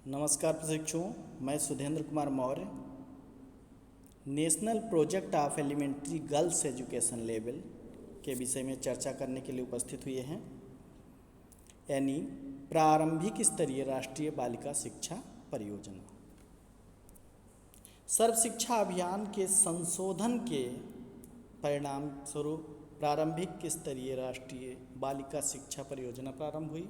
नमस्कार प्रशिक्षुओं, मैं Sudhendra Kumar Maurya national project of elementary girls education level के विषय में चर्चा करने के लिए उपस्थित हुए हैं, यानी प्रारंभिक स्तरीय राष्ट्रीय बालिका शिक्षा परियोजना। सर्व शिक्षा अभियान के संशोधन के परिणाम स्वरूप प्रारंभिक स्तरीय राष्ट्रीय बालिका शिक्षा परियोजना प्रारंभ हुई।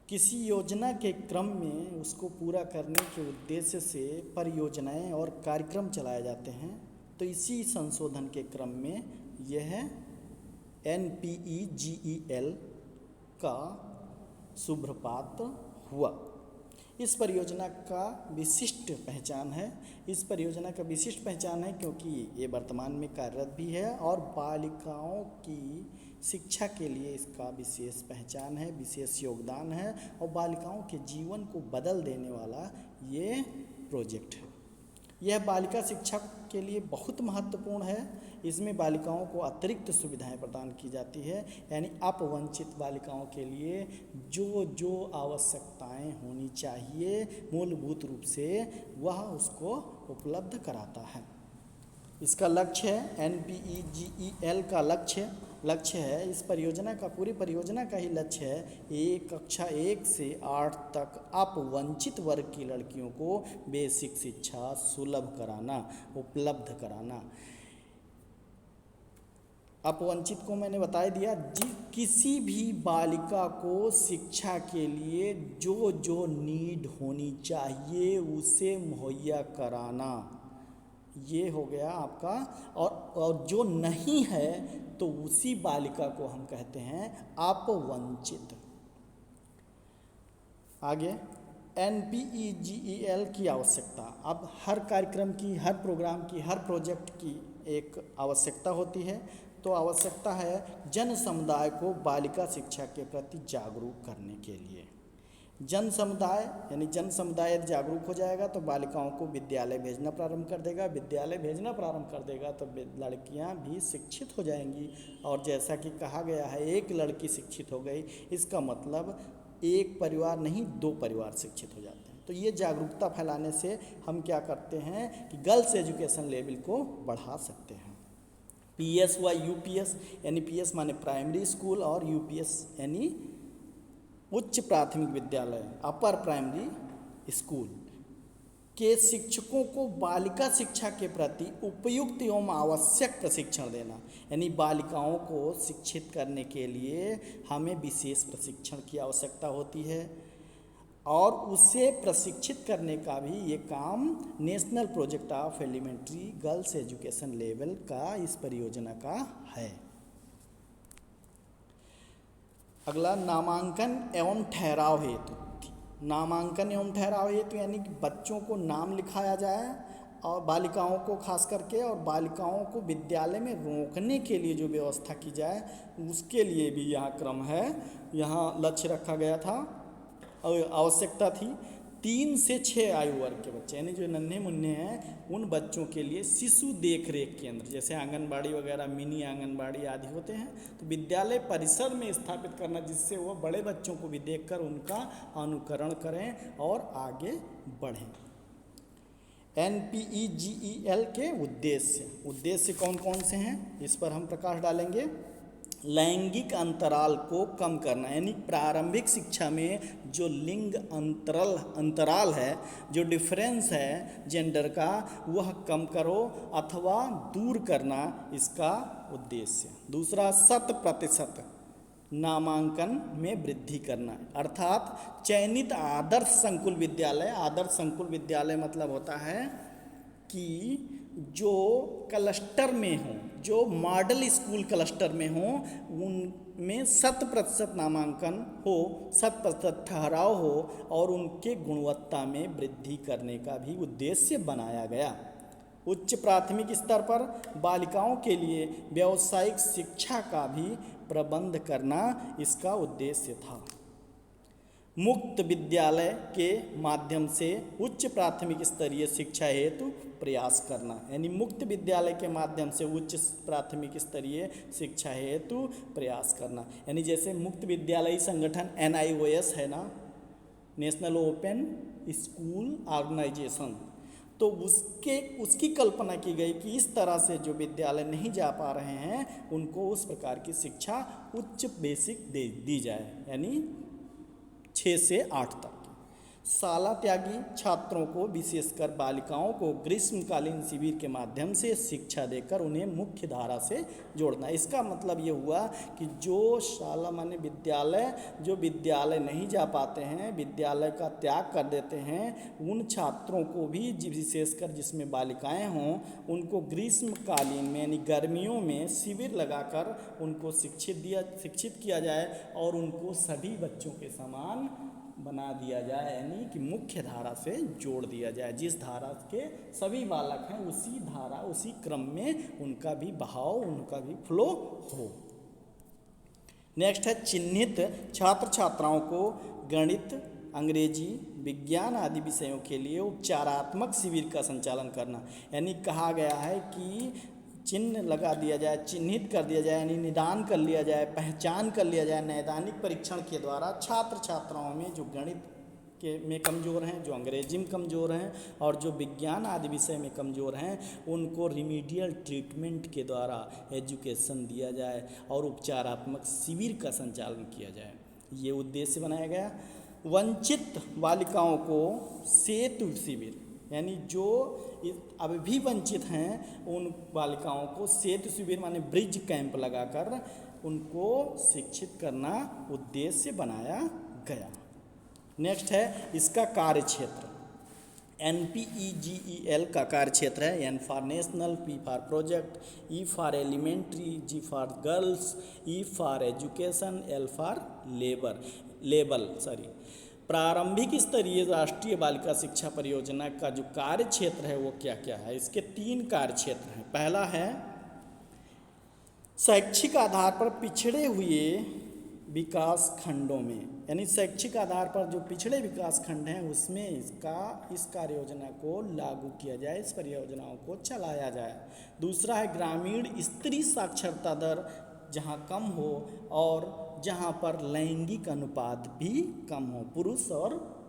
किसी योजना के क्रम में उसको पूरा करने के उद्देश्य से परियोजनाएं और कार्यक्रम चलाए जाते हैं, तो इसी संशोधन के क्रम में यह NPEGEL का शुभ्रपात हुआ। इस परियोजना का विशिष्ट पहचान है क्योंकि ये वर्तमान में कार्यरत भी है और बालिकाओं की शिक्षा के लिए इसका विशेष पहचान है, विशेष योगदान है और बालिकाओं के जीवन को बदल देने वाला ये प्रोजेक्ट है। यह बालिका शिक्षा के लिए बहुत महत्वपूर्ण है। इसमें बालिकाओं को अतिरिक्त सुविधाएं प्रदान की जाती है, यानी अपवंचित बालिकाओं के लिए जो आवश्यकताएं होनी चाहिए मूलभूत रूप से वह उसको उपलब्ध कराता है। इसका लक्ष्य है NPEGEL का लक्ष्य है इस परियोजना का, पूरी परियोजना का ही लक्ष्य है कक्षा 1 से 8 तक अपवंचित वर्ग की लड़कियों को बेसिक शिक्षा सुलभ कराना, उपलब्ध कराना। अपवंचित को मैंने बता दिया, किसी भी बालिका को शिक्षा के लिए जो नीड होनी चाहिए उसे मुहैया कराना, ये हो गया आपका। और जो नहीं है तो उसी बालिका को हम कहते हैं अपवंचित। आगे NPEGEL की आवश्यकता। अब हर कार्यक्रम की, हर प्रोग्राम की, हर प्रोजेक्ट की एक आवश्यकता होती है, तो आवश्यकता है जन समुदाय को बालिका शिक्षा के प्रति जागरूक करने के लिए। जन समुदाय जागरूक हो जाएगा तो बालिकाओं को विद्यालय भेजना प्रारंभ कर देगा तो लड़कियां भी शिक्षित हो जाएंगी। और जैसा कि कहा गया है, एक लड़की शिक्षित हो गई, इसका मतलब एक परिवार नहीं 2 परिवार शिक्षित हो जाते हैं। तो ये जागरूकता फैलाने से हम क्या करते हैं कि गर्ल्स एजुकेशन लेवल को बढ़ा सकते हैं। PS हुआ UPS, यानी PS माने प्राइमरी स्कूल और UPS यानी उच्च प्राथमिक विद्यालय, अपर प्राइमरी स्कूल के शिक्षकों को बालिका शिक्षा के प्रति उपयुक्त एवं आवश्यक प्रशिक्षण देना। यानी बालिकाओं को शिक्षित करने के लिए हमें विशेष प्रशिक्षण की आवश्यकता होती है और उसे प्रशिक्षित करने का भी ये काम national project of elementary girls education level का इस परियोजना का है। अगला नामांकन एवं ठहराव हेतु। नामांकन एवं ठहराव हेतु यानी कि बच्चों को नाम लिखाया जाए और बालिकाओं को खास करके, और बालिकाओं को विद्यालय में रोकने के लिए जो व्यवस्था की जाए उसके लिए भी यहाँ क्रम है, यहाँ लक्ष्य रखा गया था और आवश्यकता थी 3 से 6 आयु वर्ग के बच्चे, यानी जो नन्हे मुन्ने हैं उन बच्चों के लिए शिशु देख रेख केंद्र, जैसे आंगनबाड़ी वगैरह, मिनी आंगनबाड़ी आदि होते हैं, तो विद्यालय परिसर में स्थापित करना, जिससे वो बड़े बच्चों को भी देखकर उनका अनुकरण करें और आगे बढ़ें। NPEGEL के उद्देश्य कौन कौन से हैं, इस पर हम प्रकाश डालेंगे। लैंगिक अंतराल को कम करना, यानी प्रारंभिक शिक्षा में जो लिंग अंतराल है, जो डिफरेंस है जेंडर का, वह कम करो अथवा दूर करना इसका उद्देश्य। दूसरा, 100% नामांकन में वृद्धि करना, अर्थात चयनित आदर्श संकुल विद्यालय मतलब होता है कि जो क्लस्टर में हो, जो मॉडल स्कूल क्लस्टर में हो, उनमें 100% नामांकन हो, 100% ठहराव हो और उनके गुणवत्ता में वृद्धि करने का भी उद्देश्य बनाया गया। उच्च प्राथमिक स्तर पर बालिकाओं के लिए व्यावसायिक शिक्षा का भी प्रबंध करना इसका उद्देश्य था। मुक्त विद्यालय के माध्यम से उच्च प्राथमिक स्तरीय शिक्षा हेतु प्रयास करना, यानी मुक्त विद्यालय के माध्यम से उच्च प्राथमिक स्तरीय शिक्षा हेतु प्रयास करना, यानी जैसे मुक्त विद्यालय संगठन NIOS है ना, नेशनल ओपन स्कूल ऑर्गेनाइजेशन। तो उसकी कल्पना की गई कि इस तरह से जो विद्यालय नहीं जा पा रहे हैं उनको उस प्रकार की शिक्षा उच्च बेसिक दी जाए, यानी 6 से 8 तक। शाला त्यागी छात्रों को, विशेषकर बालिकाओं को ग्रीष्मकालीन शिविर के माध्यम से शिक्षा देकर उन्हें मुख्य धारा से जोड़ना। इसका मतलब ये हुआ कि जो शाला माने विद्यालय, जो विद्यालय नहीं जा पाते हैं, विद्यालय का त्याग कर देते हैं, उन छात्रों को भी विशेषकर जिसमें बालिकाएं हों उनको ग्रीष्मकालीन में यानी गर्मियों में शिविर लगाकर उनको शिक्षित किया जाए और उनको सभी बच्चों के समान बना दिया जाए, यानी कि मुख्य धारा से जोड़ दिया जाए। जिस धारा के सभी बालक हैं उसी धारा उसी क्रम में उनका भी बहाव, उनका भी फ्लो हो। नेक्स्ट है चिन्हित छात्र छात्राओं को गणित, अंग्रेजी, विज्ञान आदि विषयों के लिए उपचारात्मक शिविर का संचालन करना। यानी कहा गया है कि चिन्ह लगा दिया जाए, चिन्हित कर दिया जाए, यानी निदान कर लिया जाए, पहचान कर लिया जाए नैदानिक परीक्षण के द्वारा छात्र छात्राओं में जो गणित में कमज़ोर हैं, जो अंग्रेजी में कमज़ोर हैं और जो विज्ञान आदि विषय में कमज़ोर हैं, उनको रिमीडियल ट्रीटमेंट के द्वारा एजुकेशन दिया जाए और उपचारात्मक शिविर का संचालन किया जाए। ये उद्देश्य बनाया गया। वंचित बालिकाओं को सेतु शिविर, यानी जो अभी भी वंचित हैं उन बालिकाओं को सेतु शिविर माने ब्रिज कैंप लगाकर उनको शिक्षित करना उद्देश्य बनाया गया। नेक्स्ट है इसका कार्य क्षेत्र। NPEGEL का कार्य क्षेत्र है N for national, P for project, E for elementary, G for girls, E for education, L for लेबल। प्रारंभिक स्तरीय राष्ट्रीय बालिका शिक्षा परियोजना का जो कार्य क्षेत्र है वो क्या क्या है? इसके 3 कार्य क्षेत्र हैं। पहला है शैक्षिक आधार पर पिछड़े हुए विकास खंडों में, यानी शैक्षिक आधार पर जो पिछड़े विकास खंड हैं उसमें इस कार्य योजना को लागू किया जाए, इस परियोजनाओं को चलाया जाए। दूसरा है ग्रामीण स्त्री साक्षरता दर जहाँ कम हो और जहाँ पर लैंगिक अनुपात भी कम हो, पुरुष और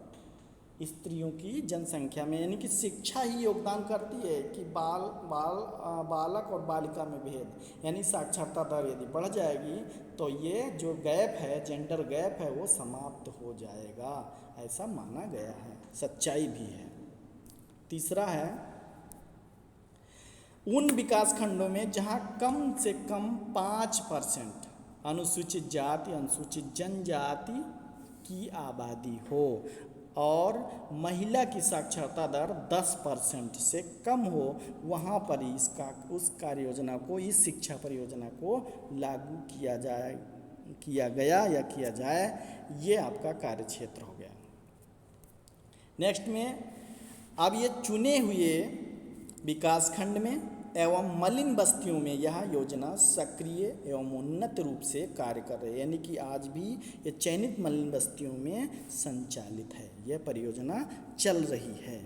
स्त्रियों की जनसंख्या में, यानी कि शिक्षा ही योगदान करती है कि बालक और बालिका में भेद, यानी साक्षरता दर यदि बढ़ जाएगी तो ये जो गैप है, जेंडर गैप है, वो समाप्त हो जाएगा, ऐसा माना गया है, सच्चाई भी है। तीसरा है उन विकास खंडों में जहाँ कम से कम 5% अनुसूचित जाति, अनुसूचित जनजाति की आबादी हो और महिला की साक्षरता दर 10% से कम हो, वहाँ पर ही उस कार्य योजना को, इस शिक्षा परियोजना को लागू किया जाए। ये आपका कार्य क्षेत्र हो गया। नेक्स्ट में अब ये चुने हुए विकासखंड में एवं मलिन बस्तियों में यह योजना सक्रिय एवं उन्नत रूप से कार्य कर रही है, यानी कि आज भी ये चयनित मलिन बस्तियों में संचालित है, यह परियोजना चल रही है।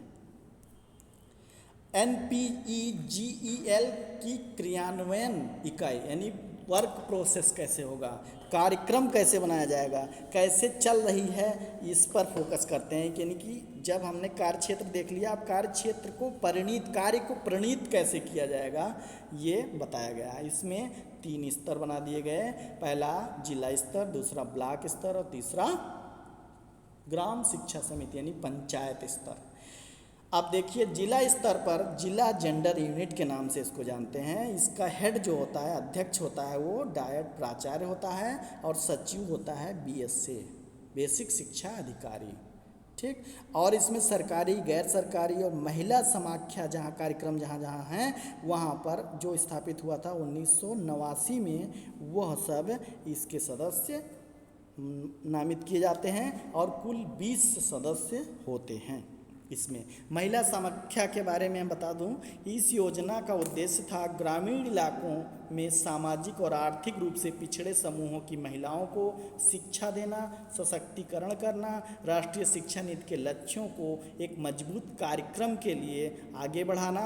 NPEGEL की क्रियान्वयन इकाई, यानी वर्क प्रोसेस कैसे होगा, कार्यक्रम कैसे बनाया जाएगा, कैसे चल रही है, इस पर फोकस करते हैं। यानी कि जब हमने कार्य क्षेत्र देख लिया, अब कार्य क्षेत्र को कार्य को प्रणीत कैसे किया जाएगा ये बताया गया है। इसमें 3 स्तर बना दिए गए, पहला जिला स्तर, दूसरा ब्लॉक स्तर और तीसरा ग्राम शिक्षा समिति यानी पंचायत स्तर। अब देखिए जिला स्तर पर जिला जेंडर यूनिट के नाम से इसको जानते हैं। इसका हेड जो होता है, अध्यक्ष होता है, वो डायट प्राचार्य होता है और सचिव होता है BSA, बेसिक शिक्षा अधिकारी, ठीक। और इसमें सरकारी, गैर सरकारी और महिला समाख्या कार्यक्रम जहाँ हैं वहाँ पर जो स्थापित हुआ था 1989 में, वह सब इसके सदस्य नामित किए जाते हैं और कुल 20 सदस्य होते हैं। इसमें महिला समाख्या के बारे में बता दूं, इस योजना का उद्देश्य था ग्रामीण इलाकों में सामाजिक और आर्थिक रूप से पिछड़े समूहों की महिलाओं को शिक्षा देना, सशक्तिकरण करना, राष्ट्रीय शिक्षा नीति के लक्ष्यों को एक मजबूत कार्यक्रम के लिए आगे बढ़ाना।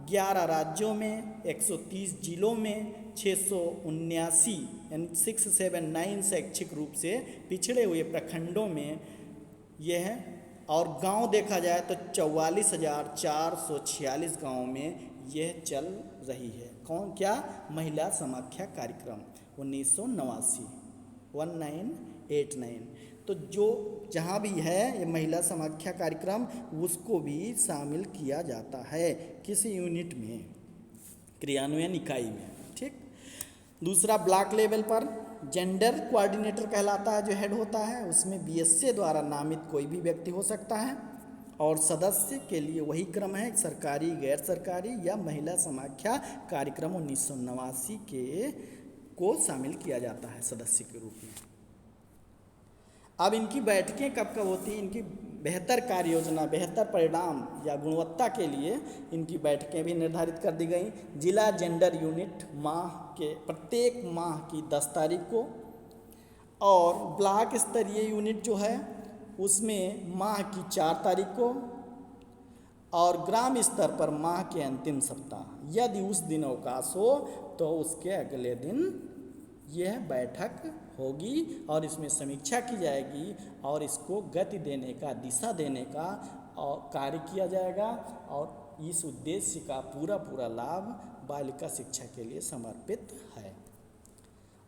11 राज्यों में 130 जिलों में 679 यानी 679 शैक्षिक रूप से पिछड़े हुए प्रखंडों में ये है। और गांव देखा जाए तो 44,446 गाँव में यह चल रही है। कौन क्या? महिला समाख्या कार्यक्रम 1989 1989। तो जो जहाँ भी है ये महिला समाख्या कार्यक्रम उसको भी शामिल किया जाता है किसी यूनिट में, क्रियान्वयन इकाई में। ठीक। दूसरा, ब्लॉक लेवल पर जेंडर कोऑर्डिनेटर कहलाता है, जो हेड होता है। उसमें बीएसए द्वारा नामित कोई भी व्यक्ति हो सकता है और सदस्य के लिए वही क्रम है, सरकारी, गैर सरकारी या महिला समाख्या कार्यक्रम 1989 के को शामिल किया जाता है सदस्य के रूप में। अब इनकी बैठकें कब कब होती हैं? इनकी बेहतर कार्य योजना, बेहतर परिणाम या गुणवत्ता के लिए इनकी बैठकें भी निर्धारित कर दी गई। जिला जेंडर यूनिट माह के प्रत्येक माह की 10 तारीख को, और ब्लॉक स्तरीय यूनिट जो है उसमें माह की 4 तारीख को, और ग्राम स्तर पर माह के अंतिम सप्ताह। यदि उस दिन अवकाश हो तो उसके अगले दिन यह बैठक होगी और इसमें समीक्षा की जाएगी और इसको गति देने का, दिशा देने का और कार्य किया जाएगा। और इस उद्देश्य का पूरा लाभ बालिका शिक्षा के लिए समर्पित है।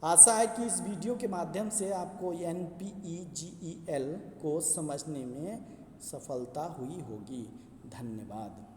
आशा है कि इस वीडियो के माध्यम से आपको NPEGEL को समझने में सफलता हुई होगी। धन्यवाद।